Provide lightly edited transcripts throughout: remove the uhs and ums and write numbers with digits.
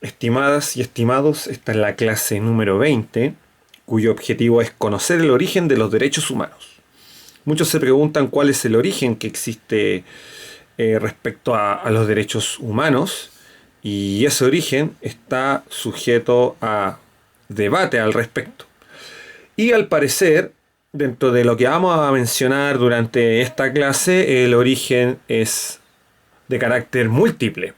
Estimadas y estimados, esta es la clase número 20, cuyo objetivo es conocer el origen de los derechos humanos. Muchos se preguntan cuál es el origen que existe respecto a los derechos humanos, y ese origen está sujeto a debate al respecto. Y al parecer, dentro de lo que vamos a mencionar durante esta clase, el origen es de carácter múltiple.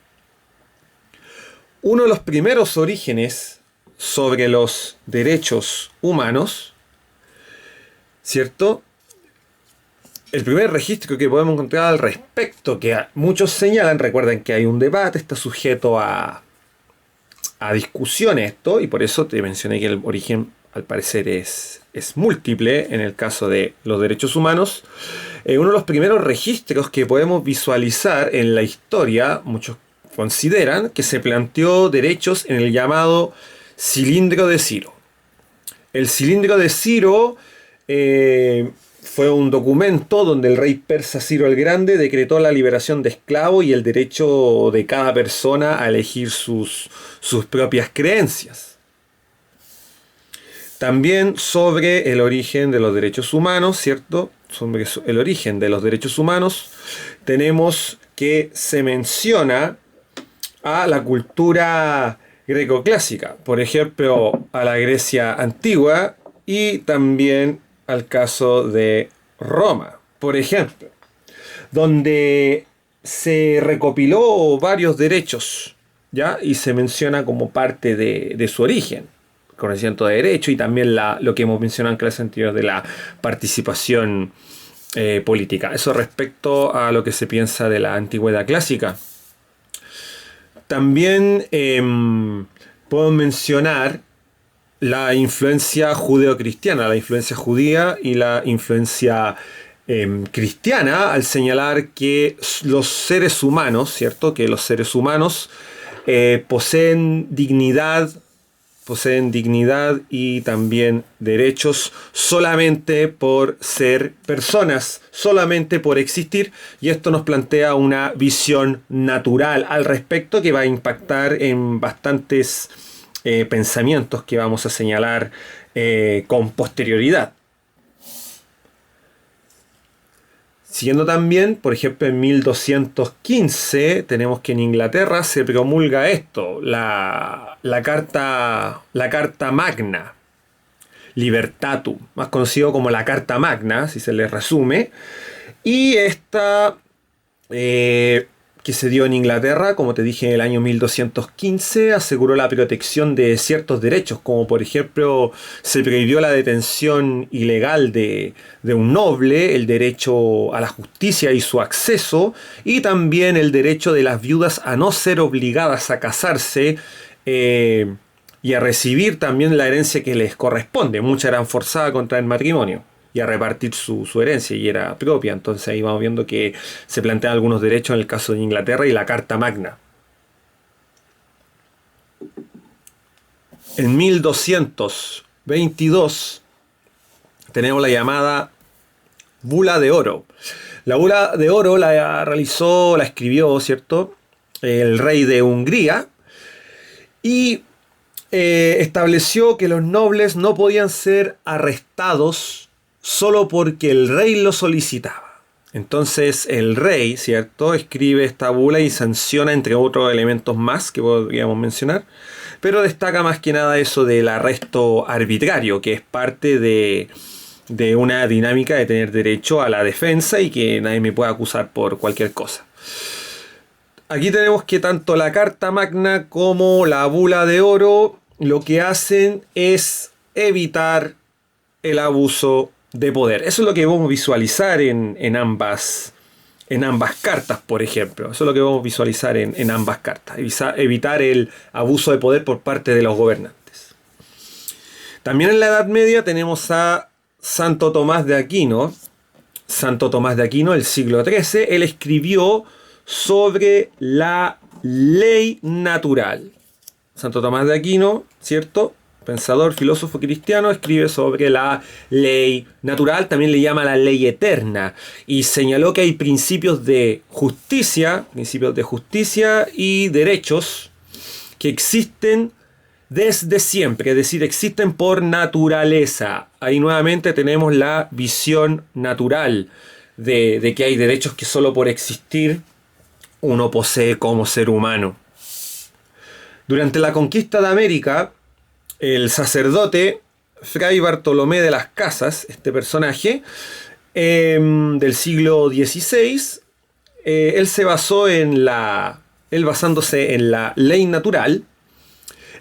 Uno de los primeros orígenes sobre los derechos humanos, ¿cierto? El primer registro que podemos encontrar al respecto, que muchos señalan, recuerden que hay un debate, está sujeto a discusión esto, y por eso te mencioné que el origen al parecer es múltiple en el caso de los derechos humanos. Uno de los primeros registros que podemos visualizar en la historia, muchos consideran que se planteó derechos en el llamado cilindro de Ciro. El cilindro de Ciro fue un documento donde el rey persa Ciro el Grande decretó la liberación de esclavos y el derecho de cada persona a elegir sus propias creencias. También sobre el origen de los derechos humanos, ¿cierto? Sobre el origen de los derechos humanos, tenemos que se menciona a la cultura greco-clásica, por ejemplo, a la Grecia antigua y también al caso de Roma, por ejemplo, donde se recopiló varios derechos, ¿ya? Y se menciona como parte de su origen, conocimiento de derecho y también lo que hemos mencionado en clases anteriores de la participación política. Eso respecto a lo que se piensa de la antigüedad clásica. También puedo mencionar la influencia judeo-cristiana, la influencia judía y la influencia cristiana, al señalar que los seres humanos, ¿cierto? Que los seres humanos poseen dignidad y también derechos solamente por ser personas, solamente por existir, y esto nos plantea una visión natural al respecto que va a impactar en bastantes pensamientos que vamos a señalar con posterioridad. Siguiendo también, por ejemplo, en 1215 tenemos que en Inglaterra se promulga esto, la carta Magna, Libertatum, más conocido como la Carta Magna, si se le resume, y esta que se dio en Inglaterra, como te dije, en el año 1215, aseguró la protección de ciertos derechos, como por ejemplo se prohibió la detención ilegal de un noble, el derecho a la justicia y su acceso, y también el derecho de las viudas a no ser obligadas a casarse y a recibir también la herencia que les corresponde. Muchas eran forzadas a contraer matrimonio y a repartir su herencia, y era propia. Entonces ahí vamos viendo que se plantean algunos derechos en el caso de Inglaterra y la Carta Magna. En 1222 tenemos la llamada Bula de Oro. La Bula de Oro la escribió, ¿cierto?, el rey de Hungría, y estableció que los nobles no podían ser arrestados solo porque el rey lo solicitaba. Entonces el rey, ¿cierto?, escribe esta bula y sanciona, entre otros elementos más que podríamos mencionar, pero destaca más que nada eso del arresto arbitrario, que es parte de una dinámica de tener derecho a la defensa y que nadie me pueda acusar por cualquier cosa. Aquí tenemos que tanto la Carta Magna como la Bula de Oro lo que hacen es evitar el abuso de poder. Eso es lo que vamos a visualizar en ambas cartas, por ejemplo. Eso es lo que vamos a visualizar en ambas cartas. Evitar el abuso de poder por parte de los gobernantes. También en la Edad Media tenemos a Santo Tomás de Aquino. Santo Tomás de Aquino, el siglo XIII, él escribió sobre la ley natural. Santo Tomás de Aquino, ¿cierto?, pensador, filósofo cristiano, escribe sobre la ley natural, también le llama la ley eterna, y señaló que hay principios de justicia y derechos que existen desde siempre, es decir, existen por naturaleza. Ahí nuevamente tenemos la visión natural de que hay derechos que solo por existir uno posee como ser humano. Durante la conquista de América, el sacerdote Fray Bartolomé de las Casas, este personaje del siglo XVI, él basándose en la ley natural,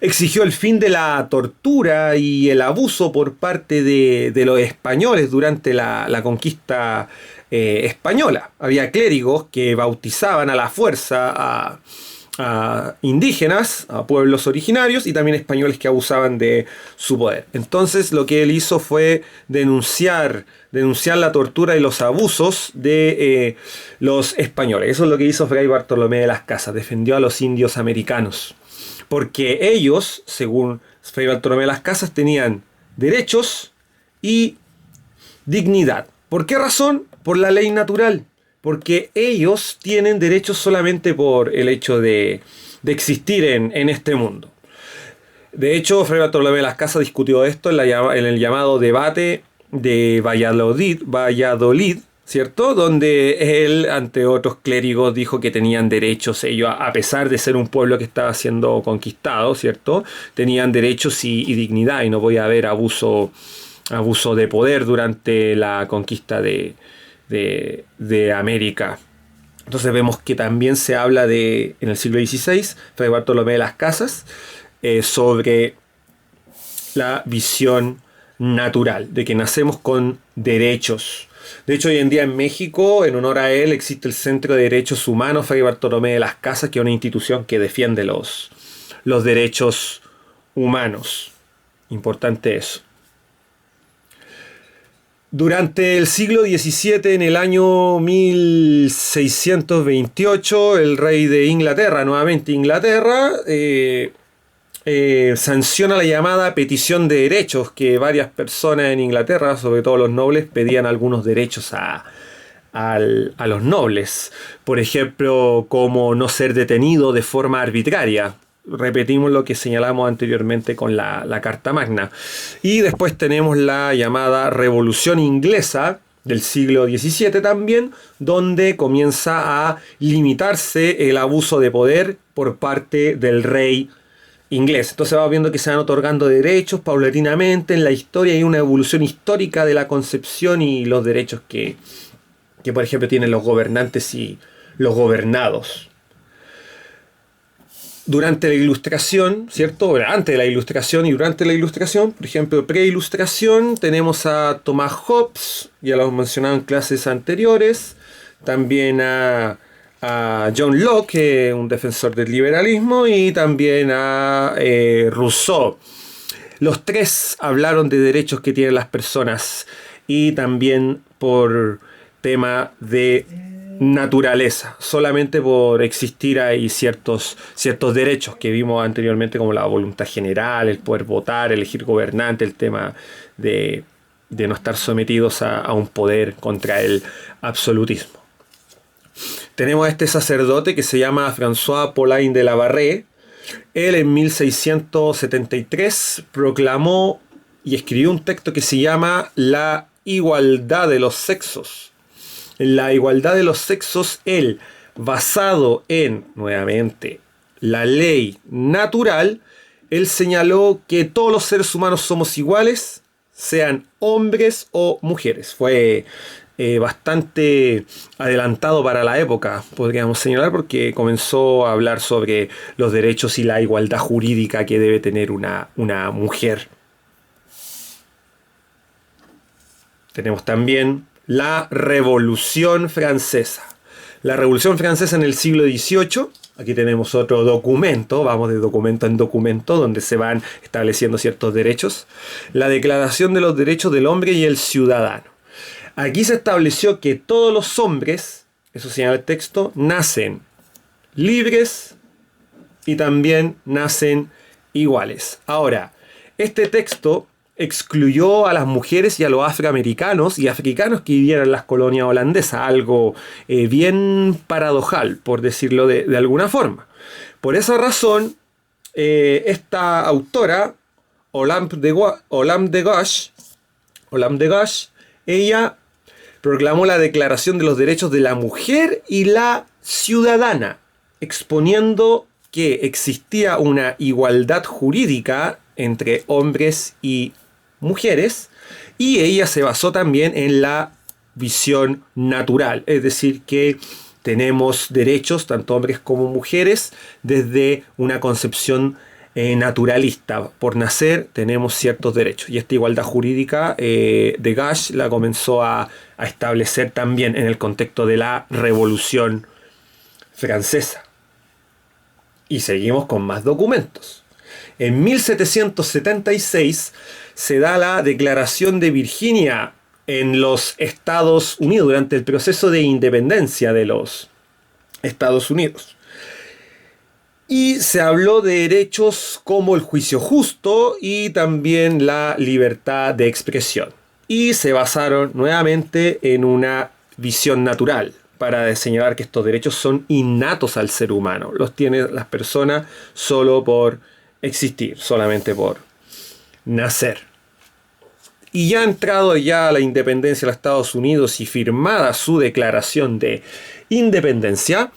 exigió el fin de la tortura y el abuso por parte de los españoles durante la conquista española. Había clérigos que bautizaban a la fuerza a indígenas, a pueblos originarios y también españoles que abusaban de su poder. Entonces lo que él hizo fue denunciar la tortura y los abusos de los españoles. Eso es lo que hizo Fray Bartolomé de las Casas, defendió a los indios americanos. Porque ellos, según Fray Bartolomé de las Casas, tenían derechos y dignidad. ¿Por qué razón? Por la ley natural. Porque ellos tienen derechos solamente por el hecho de existir en este mundo. De hecho, Fray Bartolomé de las Casas discutió esto en el llamado debate de Valladolid, ¿cierto? Donde él, ante otros clérigos, dijo que tenían derechos ellos, a pesar de ser un pueblo que estaba siendo conquistado, ¿cierto? Tenían derechos y dignidad, y no podía haber abuso de poder durante la conquista de América. Entonces vemos que también se habla en el siglo XVI, Fray Bartolomé de las Casas, sobre la visión natural, de que nacemos con derechos. De hecho, hoy en día en México, en honor a él, existe el Centro de Derechos Humanos Fray Bartolomé de las Casas, que es una institución que defiende los derechos humanos. Importante eso. Durante el siglo XVII, en el año 1628, el rey de Inglaterra, nuevamente Inglaterra, sanciona la llamada petición de derechos, que varias personas en Inglaterra, sobre todo los nobles, pedían algunos derechos a los nobles. Por ejemplo, como no ser detenido de forma arbitraria. Repetimos lo que señalamos anteriormente con la Carta Magna. Y después tenemos la llamada Revolución Inglesa del siglo XVII también, donde comienza a limitarse el abuso de poder por parte del rey inglés. Entonces vamos viendo que se van otorgando derechos paulatinamente en la historia. Hay una evolución histórica de la concepción y los derechos que por ejemplo tienen los gobernantes y los gobernados. Durante la Ilustración, ¿cierto? Antes de la Ilustración y durante la Ilustración, por ejemplo, pre-Ilustración, tenemos a Thomas Hobbes, ya lo hemos mencionado en clases anteriores, también a John Locke, un defensor del liberalismo, y también a Rousseau. Los tres hablaron de derechos que tienen las personas y también por tema de naturaleza. Solamente por existir hay ciertos derechos que vimos anteriormente, como la voluntad general, el poder votar, elegir gobernante, el tema de no estar sometidos a un poder contra el absolutismo. Tenemos a este sacerdote que se llama François Paulin de la Barrère. Él en 1673 proclamó y escribió un texto que se llama La igualdad de los sexos. La igualdad de los sexos, él, basado en, nuevamente, la ley natural, él señaló que todos los seres humanos somos iguales, sean hombres o mujeres. Fue bastante adelantado para la época, podríamos señalar, porque comenzó a hablar sobre los derechos y la igualdad jurídica que debe tener una mujer. Tenemos también la Revolución Francesa. La Revolución Francesa en el siglo XVIII. Aquí tenemos otro documento, vamos de documento en documento, donde se van estableciendo ciertos derechos. La Declaración de los Derechos del Hombre y el Ciudadano. Aquí se estableció que todos los hombres, eso señala el texto, nacen libres y también nacen iguales. Ahora, este texto excluyó a las mujeres y a los afroamericanos y africanos que vivían en las colonias holandesas, algo bien paradojal, por decirlo de alguna forma. Por esa razón, esta autora, Olam de Ghosh, ella proclamó la Declaración de los Derechos de la Mujer y la Ciudadana, exponiendo que existía una igualdad jurídica entre hombres y mujeres, y ella se basó también en la visión natural, es decir, que tenemos derechos, tanto hombres como mujeres, desde una concepción naturalista. Por nacer tenemos ciertos derechos. Y esta igualdad jurídica de Ghosh la comenzó a establecer también en el contexto de la Revolución Francesa. Y seguimos con más documentos. En 1776 se da la Declaración de Virginia en los Estados Unidos, durante el proceso de independencia de los Estados Unidos. Y se habló de derechos como el juicio justo y también la libertad de expresión. Y se basaron nuevamente en una visión natural para señalar que estos derechos son innatos al ser humano. Los tienen las personas solo por existir, solamente por nacer. Y ya entrado ya a la independencia de los Estados Unidos y firmada su declaración de independencia,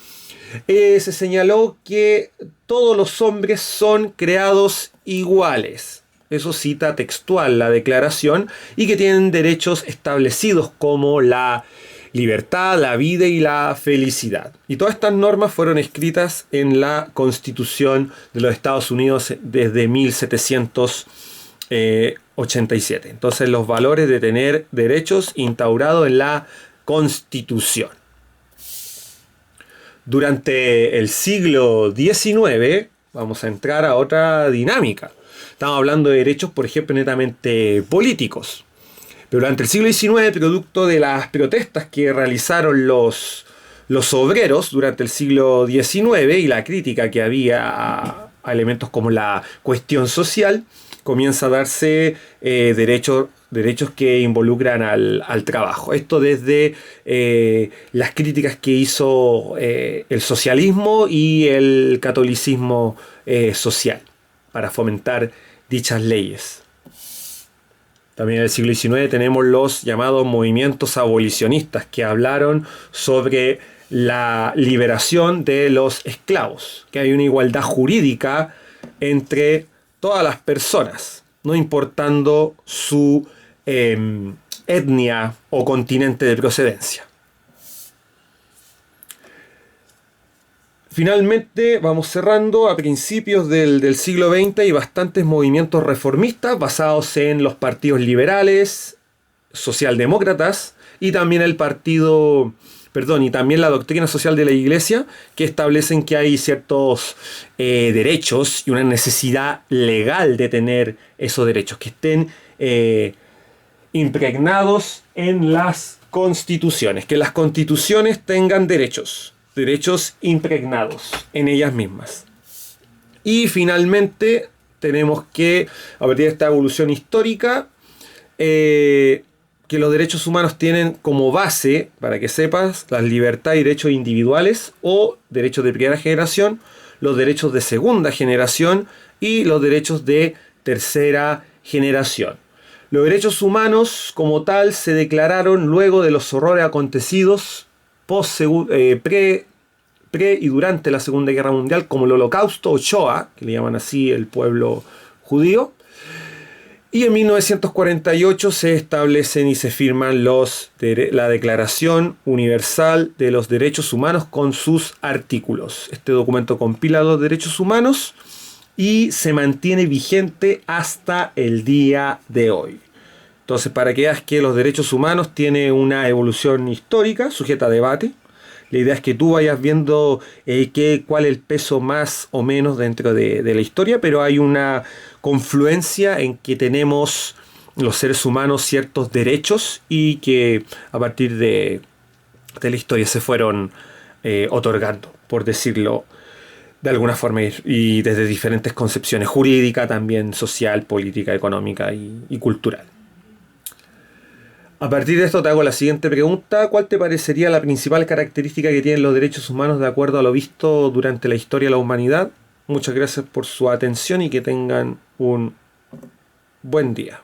se señaló que todos los hombres son creados iguales. Eso cita textual la declaración, y que tienen derechos establecidos como la libertad, la vida y la felicidad. Y todas estas normas fueron escritas en la Constitución de los Estados Unidos desde 1787. Entonces, los valores de tener derechos instaurados en la Constitución. Durante el siglo XIX vamos a entrar a otra dinámica. Estamos hablando de derechos, por ejemplo, netamente políticos. Pero durante el siglo XIX, producto de las protestas que realizaron los obreros durante el siglo XIX y la crítica que había a elementos como la cuestión social, comienza a darse derechos que involucran al trabajo. Esto desde las críticas que hizo el socialismo y el catolicismo social para fomentar dichas leyes. También en el siglo XIX tenemos los llamados movimientos abolicionistas, que hablaron sobre la liberación de los esclavos, que hay una igualdad jurídica entre todas las personas, no importando su etnia o continente de procedencia. Finalmente, vamos cerrando, a principios del siglo XX hay bastantes movimientos reformistas basados en los partidos liberales, socialdemócratas y también y también la doctrina social de la Iglesia, que establecen que hay ciertos derechos y una necesidad legal de tener esos derechos, que estén impregnados en las constituciones, que las constituciones tengan derechos impregnados en ellas mismas. Y finalmente tenemos que, a partir de esta evolución histórica, que los derechos humanos tienen como base, para que sepas, las libertades y derechos individuales o derechos de primera generación, los derechos de segunda generación y los derechos de tercera generación. Los derechos humanos como tal se declararon luego de los horrores acontecidos pre y durante la Segunda Guerra Mundial, como el Holocausto o Shoah, que le llaman así el pueblo judío. Y en 1948 se establecen y se firman la Declaración Universal de los Derechos Humanos con sus artículos. Este documento compila los derechos humanos y se mantiene vigente hasta el día de hoy. Entonces, para que veas que los derechos humanos tienen una evolución histórica sujeta a debate, la idea es que tú vayas viendo cuál es el peso más o menos dentro de la historia, pero hay una confluencia en que tenemos los seres humanos ciertos derechos y que a partir de la historia se fueron otorgando, por decirlo de alguna forma, y desde diferentes concepciones jurídica, también social, política, económica y cultural. A partir de esto te hago la siguiente pregunta. ¿Cuál te parecería la principal característica que tienen los derechos humanos de acuerdo a lo visto durante la historia de la humanidad? Muchas gracias por su atención y que tengan un buen día.